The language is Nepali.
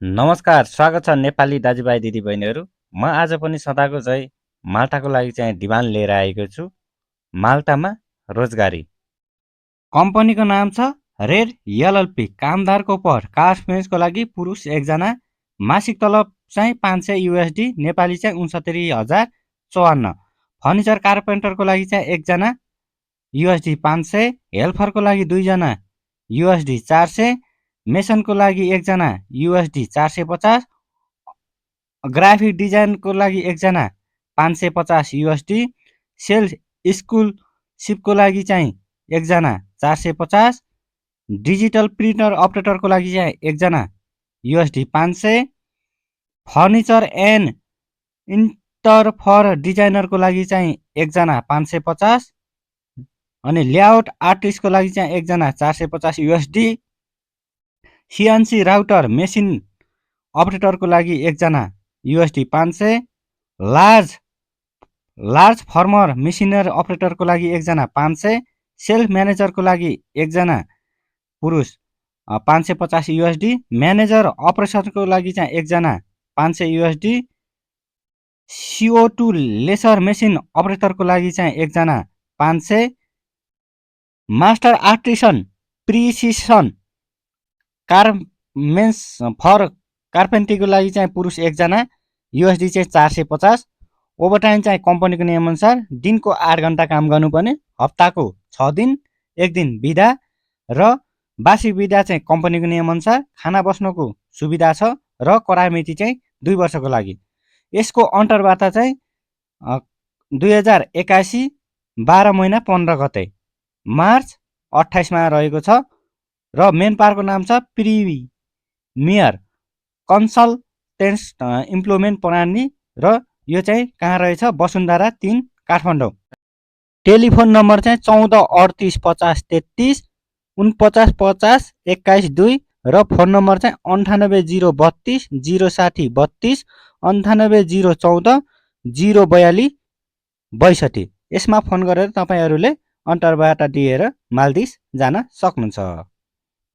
नमस्कार, स्वागत छ नेपाली दाजुभाइ दिदीबहिनीहरू। म आज पनि सदाको झैँ माल्टाको लागि चाहिँ डिमान्ड लिएर आएको छु। माल्टामा रोजगारी। कम्पनीको नाम छ रेड एलएलपी। कामदारको पद कास्ट मेन्सको लागि पुरुष 1 जना। मासिक तलब चाहिँ 500 USD, नेपाली चाहिँ 69,054। फर्निचर कार्पेन्टरको लागि चाहिँ 1 जना USD 500, हेल्परको लागि 2 जना USD 400, मेसनको लागि 1 जना USD 450, ग्राफिक डिजाइनको लागि 1 जना 550 USD, सेल्स स्कुलसिपको लागि चाहिँ 1 जना 450, डिजिटल प्रिन्टर अपरेटरको लागि चाहिँ 1 जना USD 500, फर्निचर एन्ड इन्टरफर डिजाइनरको लागि चाहिँ 1 जना 550, अनि लेआउट आर्टिस्टको लागि चाहिँ 1 जना 450 USD, CNC राउटर मेसिन अपरेटरको लागि 1 जना USD 500, लार्ज फर्मर मेसिनर अपरेटरको लागि 1 जना 500, सेल्फ म्यानेजरको लागि 1 जना पुरुष 550 USD, म्यानेजर अपरेसनको लागि चाहिँ 1 जना 500 USD, CO2 लेसर मेसिन अपरेटरको लागि चाहिँ 1 जना 500, मास्टर आर्टिसन प्रिसिसन कार्मेन्स फर कार्पेन्ट्रीको लागि चाहिँ पुरुष 1 जना USD चाहिँ 450। ओभरटाइम चाहिँ कम्पनीको नियमअनुसार दिनको 8 घण्टा काम गर्नुपर्ने, हप्ताको 6 दिन, 1 दिन बिदा र वार्षिक बिदा चाहिँ कम्पनीको नियमअनुसार। खाना बस्नको सुविधा छ र करार मिति चाहिँ 2 वर्षको लागि। यसको अन्तर्वार्ता चाहिँ 2081 12 महिना 15 गते मार्च 28 मा रहेको छ र मेन पावरको नाम छ प्रिमियर कन्सल्टेन्ट्स इम्प्लोयमेन्ट प्रणाली र यो चाहिँ कहाँ रहेछ? वसुन्धरा 3 काठमाडौँ। टेलिफोन नम्बर चाहिँ 14 38 50 33 49 50 21 2 र फोन नम्बर चाहिँ 98 032 060 32 98 014 042 62। यसमा फोन गरेर तपाईहरूले अन्तर्वार्ता दिएर माल्दिस जान सक्नुहुन्छ।